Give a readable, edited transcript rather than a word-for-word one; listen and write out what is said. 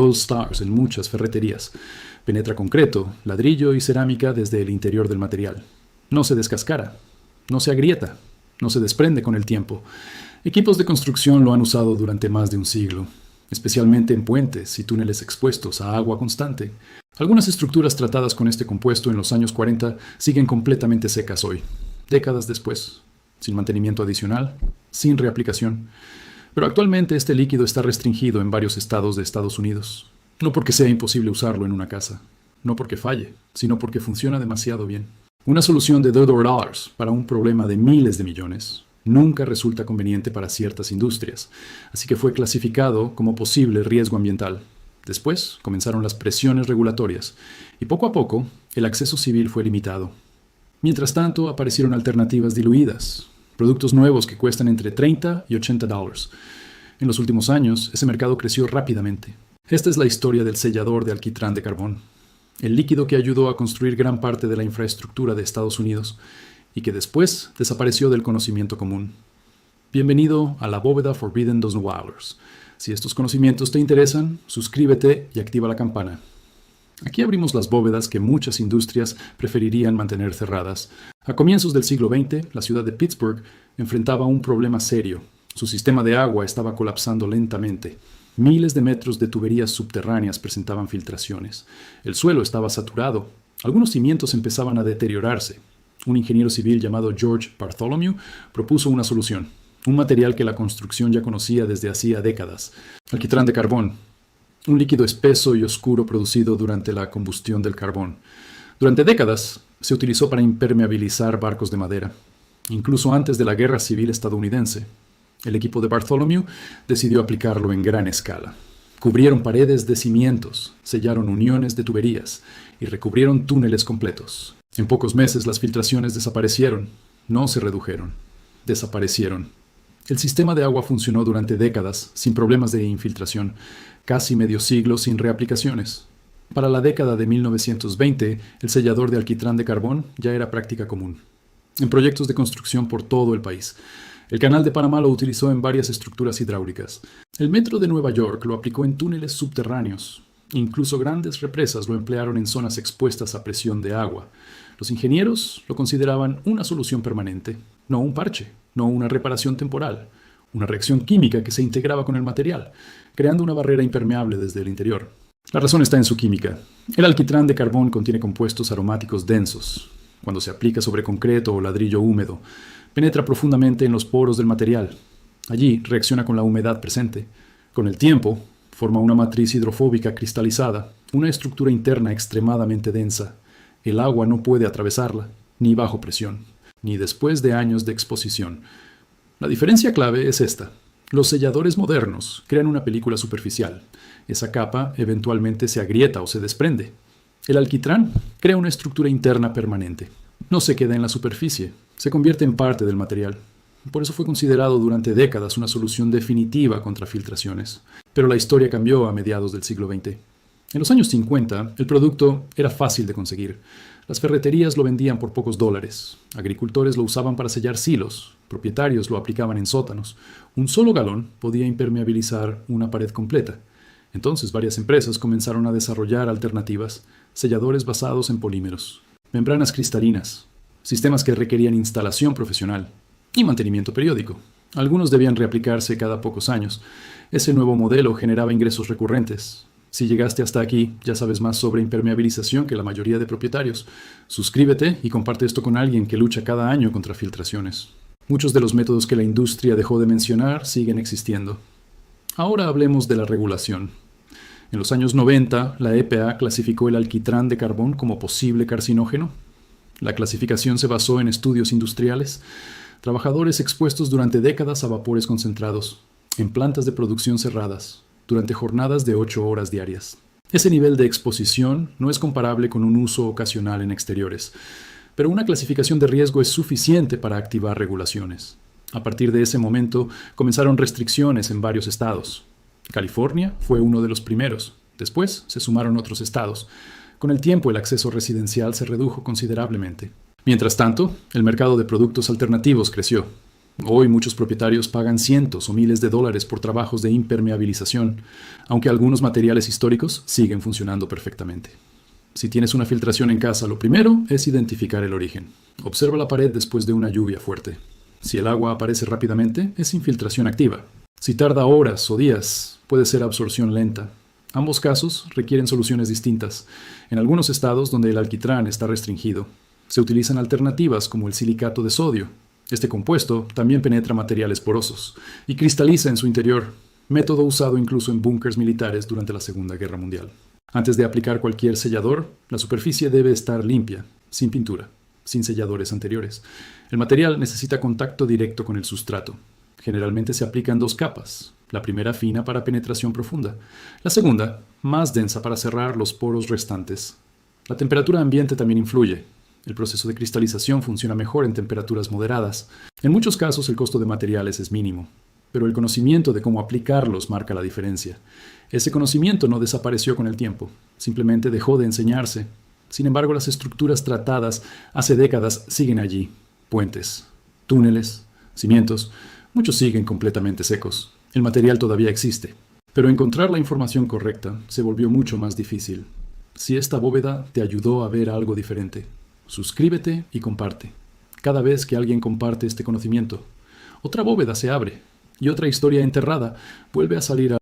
All Stars en muchas ferreterías. Penetra concreto, ladrillo y cerámica desde el interior del material. No se descascara, no se agrieta, no se desprende con el tiempo. Equipos de construcción lo han usado durante más de un siglo, especialmente en puentes y túneles expuestos a agua constante. Algunas estructuras tratadas con este compuesto en los años 40 siguen completamente secas hoy, décadas después, sin mantenimiento adicional, sin reaplicación. Pero actualmente este líquido está restringido en varios estados de Estados Unidos. No porque sea imposible usarlo en una casa, no porque falle, sino porque funciona demasiado bien. Una solución de $2 para un problema de miles de millones nunca resulta conveniente para ciertas industrias, así que fue clasificado como posible riesgo ambiental. Después comenzaron las presiones regulatorias y poco a poco el acceso civil fue limitado. Mientras tanto aparecieron alternativas diluidas, productos nuevos que cuestan entre $30 y $80. En los últimos años ese mercado creció rápidamente. Esta es la historia del sellador de alquitrán de carbón, el líquido que ayudó a construir gran parte de la infraestructura de Estados Unidos y que después desapareció del conocimiento común. Bienvenido a la bóveda Forbidden $2. Si estos conocimientos te interesan, suscríbete y activa la campana. Aquí abrimos las bóvedas que muchas industrias preferirían mantener cerradas. A comienzos del siglo XX, la ciudad de Pittsburgh enfrentaba un problema serio. Su sistema de agua estaba colapsando lentamente. Miles de metros de tuberías subterráneas presentaban filtraciones. El suelo estaba saturado. Algunos cimientos empezaban a deteriorarse. Un ingeniero civil llamado George Bartholomew propuso una solución. Un material que la construcción ya conocía desde hacía décadas. Alquitrán de carbón. Un líquido espeso y oscuro producido durante la combustión del carbón. Durante décadas se utilizó para impermeabilizar barcos de madera, incluso antes de la Guerra Civil estadounidense. El equipo de Bartholomew decidió aplicarlo en gran escala. Cubrieron paredes de cimientos, sellaron uniones de tuberías y recubrieron túneles completos. En pocos meses las filtraciones desaparecieron, no se redujeron, desaparecieron. El sistema de agua funcionó durante décadas sin problemas de infiltración, casi medio siglo sin reaplicaciones. Para la década de 1920, el sellador de alquitrán de carbón ya era práctica común, en proyectos de construcción por todo el país. El Canal de Panamá lo utilizó en varias estructuras hidráulicas. El Metro de Nueva York lo aplicó en túneles subterráneos. Incluso grandes represas lo emplearon en zonas expuestas a presión de agua. Los ingenieros lo consideraban una solución permanente, no un parche, no una reparación temporal, una reacción química que se integraba con el material, creando una barrera impermeable desde el interior. La razón está en su química. El alquitrán de carbón contiene compuestos aromáticos densos. Cuando se aplica sobre concreto o ladrillo húmedo, penetra profundamente en los poros del material. Allí reacciona con la humedad presente. Con el tiempo, forma una matriz hidrofóbica cristalizada, una estructura interna extremadamente densa. El agua no puede atravesarla, ni bajo presión, ni después de años de exposición. La diferencia clave es esta. Los selladores modernos crean una película superficial. Esa capa eventualmente se agrieta o se desprende. El alquitrán crea una estructura interna permanente. No se queda en la superficie, se convierte en parte del material. Por eso fue considerado durante décadas una solución definitiva contra filtraciones. Pero la historia cambió a mediados del siglo XX. En los años 50, el producto era fácil de conseguir. Las ferreterías lo vendían por pocos dólares. Agricultores lo usaban para sellar silos. Propietarios lo aplicaban en sótanos. Un solo galón podía impermeabilizar una pared completa. Entonces varias empresas comenzaron a desarrollar alternativas, selladores basados en polímeros, membranas cristalinas, sistemas que requerían instalación profesional y mantenimiento periódico. Algunos debían reaplicarse cada pocos años. Ese nuevo modelo generaba ingresos recurrentes. Si llegaste hasta aquí, ya sabes más sobre impermeabilización que la mayoría de propietarios. Suscríbete y comparte esto con alguien que lucha cada año contra filtraciones. Muchos de los métodos que la industria dejó de mencionar siguen existiendo. Ahora hablemos de la regulación. En los años 90, la EPA clasificó el alquitrán de carbón como posible carcinógeno. La clasificación se basó en estudios industriales, trabajadores expuestos durante décadas a vapores concentrados, en plantas de producción cerradas, durante jornadas de 8 horas diarias. Ese nivel de exposición no es comparable con un uso ocasional en exteriores, pero una clasificación de riesgo es suficiente para activar regulaciones. A partir de ese momento comenzaron restricciones en varios estados. California fue uno de los primeros. Después se sumaron otros estados. Con el tiempo el acceso residencial se redujo considerablemente. Mientras tanto, el mercado de productos alternativos creció. Hoy muchos propietarios pagan cientos o miles de dólares por trabajos de impermeabilización, aunque algunos materiales históricos siguen funcionando perfectamente. Si tienes una filtración en casa, lo primero es identificar el origen. Observa la pared después de una lluvia fuerte. Si el agua aparece rápidamente, es infiltración activa. Si tarda horas o días, puede ser absorción lenta. Ambos casos requieren soluciones distintas. En algunos estados donde el alquitrán está restringido, se utilizan alternativas como el silicato de sodio. Este compuesto también penetra materiales porosos y cristaliza en su interior, método usado incluso en búnkers militares durante la Segunda Guerra Mundial. Antes de aplicar cualquier sellador, la superficie debe estar limpia, sin pintura, sin selladores anteriores. El material necesita contacto directo con el sustrato. Generalmente se aplican 2 capas, la primera fina para penetración profunda, la segunda más densa para cerrar los poros restantes. La temperatura ambiente también influye. El proceso de cristalización funciona mejor en temperaturas moderadas. En muchos casos el costo de materiales es mínimo, pero el conocimiento de cómo aplicarlos marca la diferencia. Ese conocimiento no desapareció con el tiempo, simplemente dejó de enseñarse. Sin embargo, las estructuras tratadas hace décadas siguen allí. Puentes, túneles, cimientos, muchos siguen completamente secos. El material todavía existe, pero encontrar la información correcta se volvió mucho más difícil. Si esta bóveda te ayudó a ver algo diferente, suscríbete y comparte. Cada vez que alguien comparte este conocimiento, otra bóveda se abre y otra historia enterrada vuelve a salir a